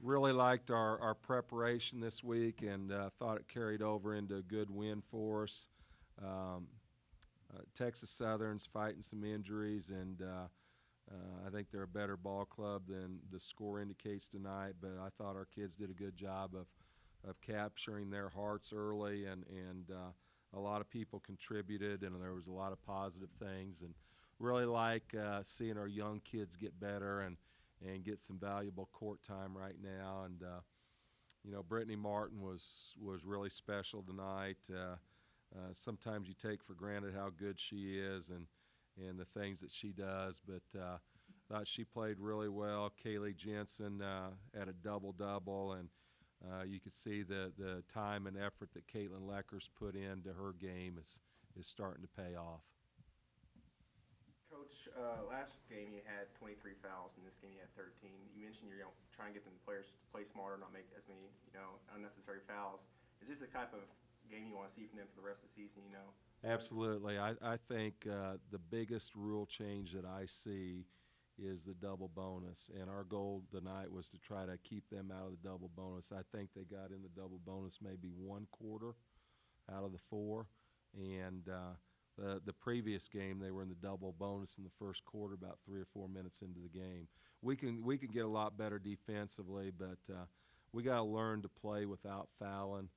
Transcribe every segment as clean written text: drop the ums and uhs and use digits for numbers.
really liked our preparation this week and thought it carried over into a good win for us. Texas Southern's fighting some injuries, and I think they're a better ball club than the score indicates tonight, but I thought our kids did a good job of capturing their hearts early, and a lot of people contributed, and there was a lot of positive things, and really like seeing our young kids get better and get some valuable court time right now. And you know, Brittany Martin was really special tonight. Sometimes you take for granted how good she is and the things that she does, but thought she played really well. Kaylee Jensen had a double-double, and you could see the time and effort that Caitlin Leckers put into her game is starting to pay off. Coach, last game you had 23 fouls. In this game you had 13. You mentioned you're trying to get the players to play smarter, not make as many unnecessary fouls. Is this the type of game you want to see from them for the rest of the season? Absolutely. I think the biggest rule change that I see is the double bonus, and our goal tonight was to try to keep them out of the double bonus. I think they got in the double bonus maybe one quarter out of the four, and the previous game they were in the double bonus in the first quarter about 3 or 4 minutes into the game. We can get a lot better defensively, but we got to learn to play without fouling.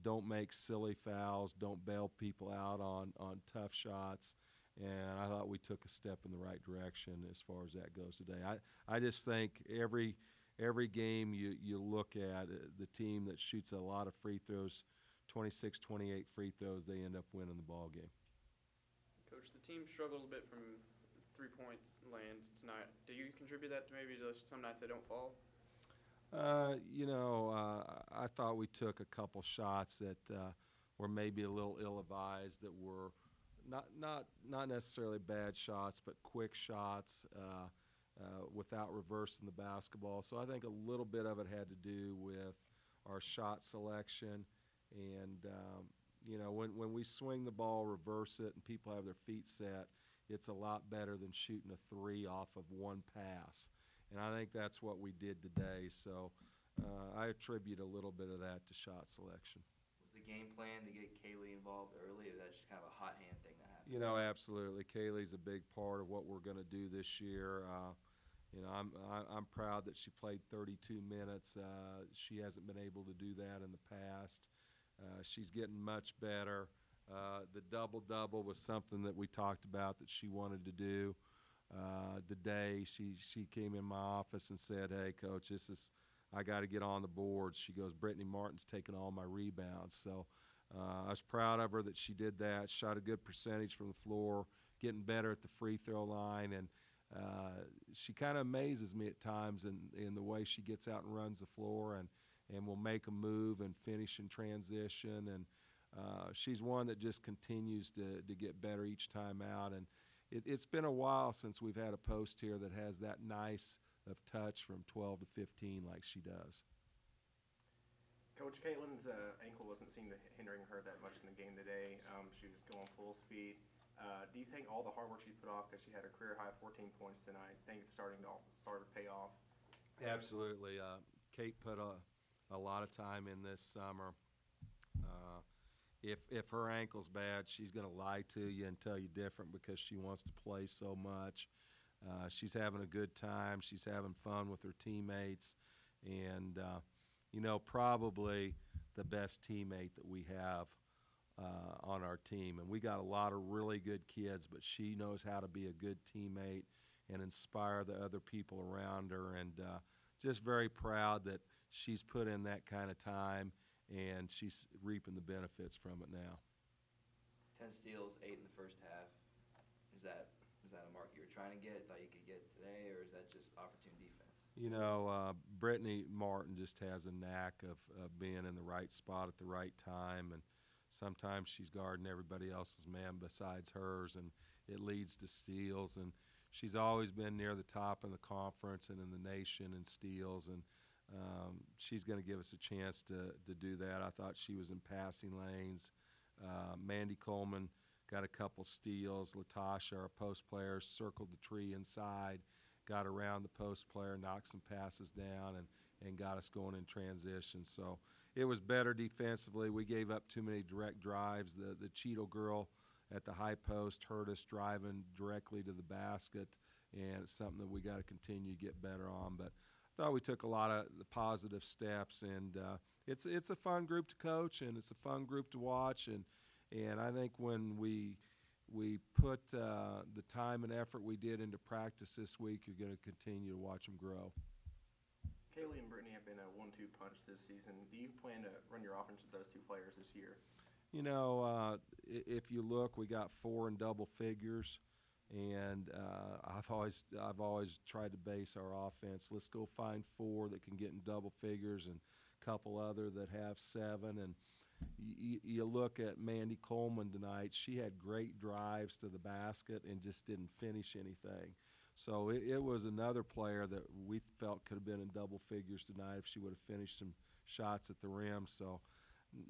Don't make silly fouls. Don't bail people out on tough shots. And I thought we took a step in the right direction as far as that goes today. I just think every game you look at, the team that shoots a lot of free throws, 26, 28 free throws, they end up winning the ball game. Coach, the team struggled a bit from 3-point land tonight. Do you contribute that to maybe just some nights they don't fall? I thought we took a couple shots that were maybe a little ill-advised, that were not necessarily bad shots, but quick shots without reversing the basketball. So I think a little bit of it had to do with our shot selection. And, when we swing the ball, reverse it, and people have their feet set, it's a lot better than shooting a three off of one pass. And I think that's what we did today. So I attribute a little bit of that to shot selection. Was the game plan to get Kaylee involved early, or is that just kind of a hot hand thing that happened? Absolutely. Kaylee's a big part of what we're going to do this year. I'm proud that she played 32 minutes. She hasn't been able to do that in the past. She's getting much better. The double-double was something that we talked about that she wanted to do. Today she came in my office and said, "Hey, Coach, I got to get on the board." She goes, "Brittany Martin's taking all my rebounds." So I was proud of her that she did that. Shot a good percentage from the floor, getting better at the free throw line, and she kind of amazes me at times in the way she gets out and runs the floor and will make a move and finish in transition. And she's one that just continues to get better each time out. And it's been a while since we've had a post here that has that nice of touch from 12 to 15 like she does. Coach, Caitlin's ankle wasn't seen hindering her that much in the game today. She was going full speed. Do you think all the hard work she's put off, because she had her career high 14 points tonight, think it's started to pay off? Absolutely. Kate put a lot of time in this summer. If her ankle's bad, she's going to lie to you and tell you different because she wants to play so much. She's having a good time. She's having fun with her teammates. And, probably the best teammate that we have on our team. And we got a lot of really good kids, but she knows how to be a good teammate and inspire the other people around her. And just very proud that she's put in that kind of time, and she's reaping the benefits from it now. 10 steals, 8 in the first half. Is that a mark you were trying to get, thought you could get today, or is that just opportune defense? Brittany Martin just has a knack of being in the right spot at the right time, and sometimes she's guarding everybody else's man besides hers, and it leads to steals. And she's always been near the top in the conference and in the nation in steals, and she's going to give us a chance to do that. I thought she was in passing lanes. Mandy Coleman got a couple steals. Latasha, our post player, circled the tree inside, got around the post player, knocked some passes down, and got us going in transition. So it was better defensively. We gave up too many direct drives. The Cheeto girl at the high post hurt us driving directly to the basket, and it's something that we got to continue to get better on. But I thought we took a lot of the positive steps, and it's a fun group to coach, and it's a fun group to watch, and I think when we put the time and effort we did into practice this week, you're going to continue to watch them grow. Kaylee and Brittany have been a 1-2 punch this season. Do you plan to run your offense with those two players this year? You know, if you look, we got 4 in double figures, and I've always tried to base our offense. Let's go find 4 that can get in double figures, and a couple other that have 7. And you look at Mandy Coleman tonight. She had great drives to the basket and just didn't finish anything. So it was another player that we felt could have been in double figures tonight if she would have finished some shots at the rim. So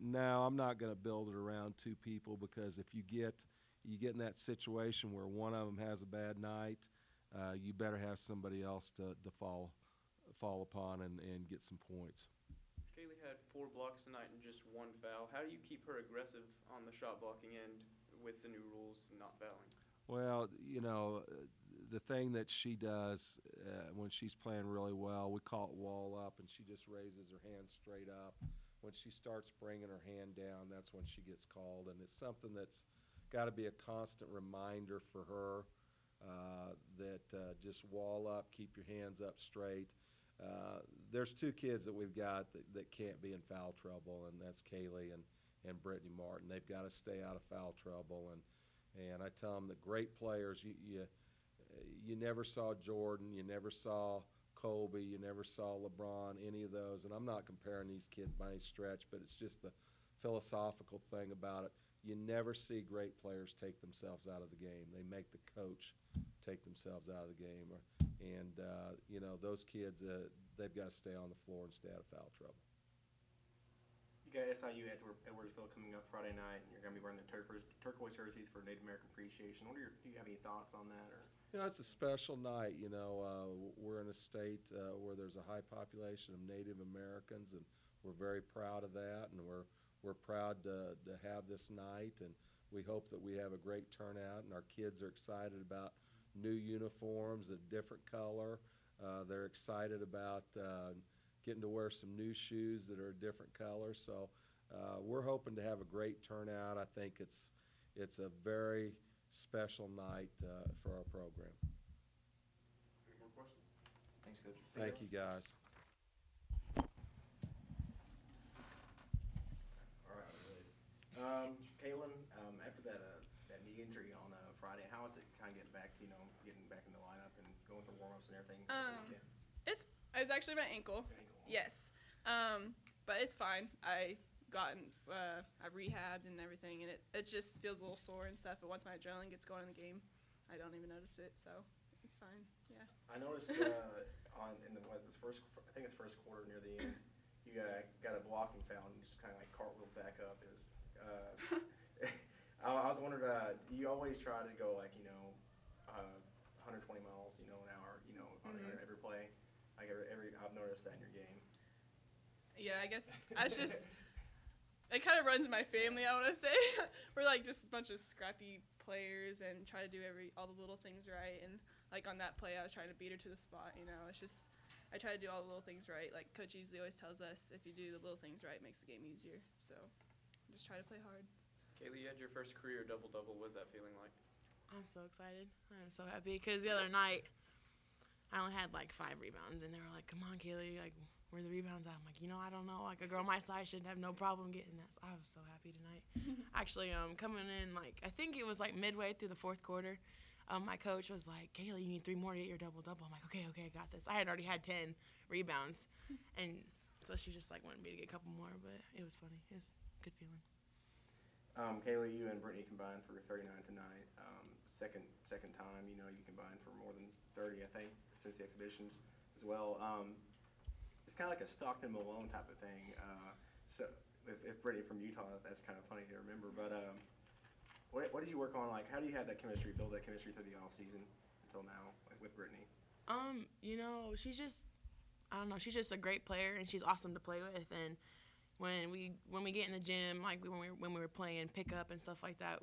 now I'm not going to build it around 2 people, because if you get in that situation where one of them has a bad night, you better have somebody else to fall upon and get some points. Kaylee had 4 blocks tonight and just 1 foul. How do you keep her aggressive on the shot blocking end with the new rules and not fouling? Well, you know, the thing that she does when she's playing really well, we call it wall up, and she just raises her hand straight up. When she starts bringing her hand down, that's when she gets called, and it's something that's got to be a constant reminder for her that just wall up, keep your hands up straight. There's 2 kids that we've got that can't be in foul trouble, and that's Kaylee and Brittany Martin. They've got to stay out of foul trouble, and I tell them that great players, you never saw Jordan, you never saw Kobe, you never saw LeBron, any of those. And I'm not comparing these kids by any stretch, but it's just the philosophical thing about it. You never see great players take themselves out of the game. They make the coach take themselves out of the game. You know, those kids, they've got to stay on the floor and stay out of foul trouble. You got SIU Edwardsville coming up Friday night, and you're going to be wearing the turquoise jerseys for Native American Appreciation. Do you have any thoughts on that? Or? You know, it's a special night. You know, we're in a state where there's a high population of Native Americans, and we're very proud of that, and we're proud to have this night, and we hope that we have a great turnout, and our kids are excited about new uniforms, a different color. They're excited about getting to wear some new shoes that are a different color. So we're hoping to have a great turnout. I think it's a very special night for our program. Any more questions? Thanks, Coach. Thank you, guys. All right, Kaylin, after that knee injury on Friday, how is it kind of getting back in the lineup and going through warm-ups and everything? It's actually my ankle. Yes. But it's fine. I rehabbed and everything, and it just feels a little sore and stuff. But once my adrenaline gets going in the game, I don't even notice it. So it's fine. Yeah. I noticed I think it's first quarter near the end, you got a blocking foul and you just kind of like cartwheeled back up. It was. I was wondering, do you always try to go 120 miles, an hour, on every play? Like I've noticed that in your game. Yeah, I guess that's just. It kind of runs in my family, I want to say. We're like just a bunch of scrappy players and try to do all the little things right. And like on that play, I was trying to beat her to the spot. It's just I try to do all the little things right. Like Coach Easley always tells us, if you do the little things right, it makes the game easier. So just try to play hard. Kaylee, you had your first career double-double. What's that feeling like? I'm so excited. I'm so happy because the other night I only had like 5 rebounds, and they were like, "Come on, Kaylee, like where are the rebounds at?" I'm like, I don't know. Like a girl my size should have no problem getting that. So I was so happy tonight. Actually, coming in I think it was like midway through the 4th quarter. My coach was like, "Kaylee, you need 3 more to get your double-double." I'm like, okay, I got this. I had already had 10 rebounds, and so she just like wanted me to get a couple more, but it was funny. It was a good feeling. Kaylee, you and Brittany combined for 39 tonight. Second time, you combined for more than 30, I think, since the exhibitions as well. It's kind of like a Stockton Malone type of thing. So if Brittany from Utah, that's kind of funny to remember. But what did you work on? Like, how do you have that chemistry, build that chemistry through the off season until now, like with Brittany? She's just. I don't know. She's just a great player, and she's awesome to play with. And when we get in the gym, like when we were playing pickup and stuff like that,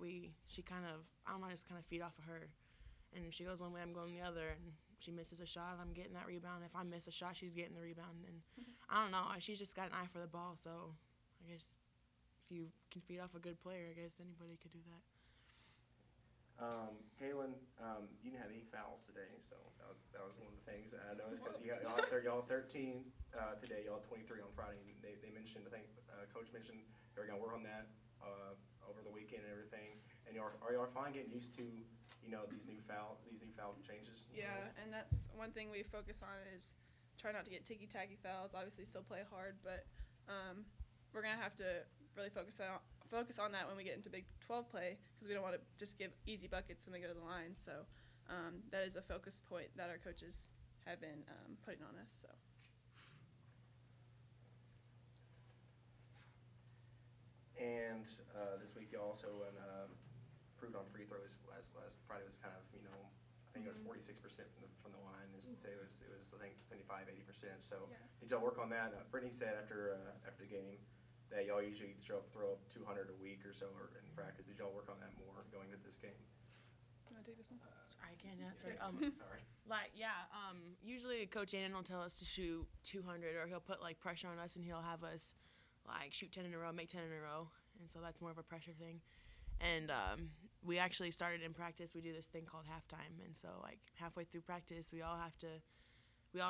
she kind of, I don't know, just kind of feed off of her. And if she goes one way, I'm going the other. And she misses a shot, I'm getting that rebound. If I miss a shot, she's getting the rebound. And I don't know, she's just got an eye for the ball. So I guess if you can feed off a good player, I guess anybody could do that. Kaylin, you didn't have any fouls today, so that was one of the things I noticed because y'all 13 today, y'all 23 on Friday. And they mentioned, I think Coach mentioned they were gonna work on that over the weekend and everything. And are y'all finally getting used to these new foul changes? Yeah, and that's one thing we focus on is try not to get ticky-tacky fouls. Obviously, still play hard, but we're gonna have to really focus on that when we get into Big 12 play because we don't want to just give easy buckets when they go to the line. So that is a focus point that our coaches have been putting on us. So. And this week you also improved on free throws. Last Friday was kind of I think it was 46% from the line. Today it was I think 75-80%. So did y'all work on that? Brittany said after the game that y'all usually throw up 200 a week or so in practice. Did y'all work on that more going into this game? You want to take this one? I can't answer. Sorry. Usually Coach Annan will tell us to shoot 200, or he'll put like pressure on us, and he'll have us like shoot 10 in a row, make 10 in a row, and so that's more of a pressure thing. And we actually started in practice. We do this thing called halftime, and so like halfway through practice, we all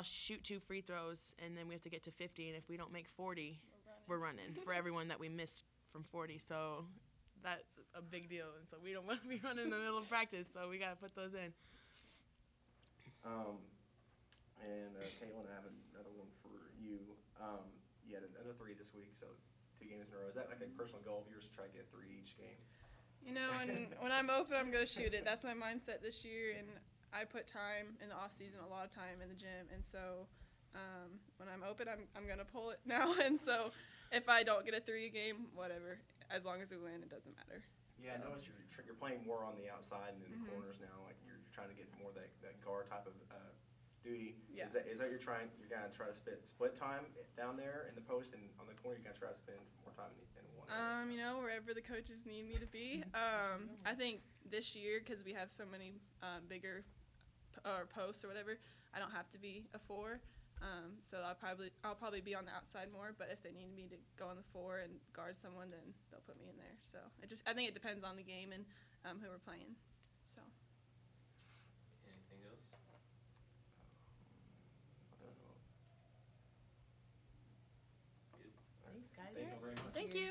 shoot 2 free throws, and then we have to get to 50. And if we don't make 40, we're running for everyone that we missed from 40. So that's a big deal, and so we don't want to be running in the middle of practice. So we got to put those in. And Caitlin, I have another one for you. You had another 3 this week, so it's 2 games in a row. Is that like a personal goal of yours to try to get 3 each game? And when I'm open, I'm going to shoot it. That's my mindset this year, and I put time in the off season, a lot of time in the gym, and so when I'm open, I'm going to pull it now. And so if I don't get a 3 a game, whatever. As long as we win, it doesn't matter. Yeah, I noticed you're playing more on the outside and in the corners now. Like you're trying to get more that guard type of duty. Yeah. Is that you're gonna try to split time down there in the post, and on the corner you're gonna try to spend more time in one area? Wherever the coaches need me to be. I think this year, because we have so many bigger posts or whatever, I don't have to be a 4. So I'll probably be on the outside more. But if they need me to go on the 4 and guard someone, then they'll put me in there. So I think it depends on the game and who we're playing. So. Anything else? I don't know. Thanks, guys. Thank you very much. Thank you.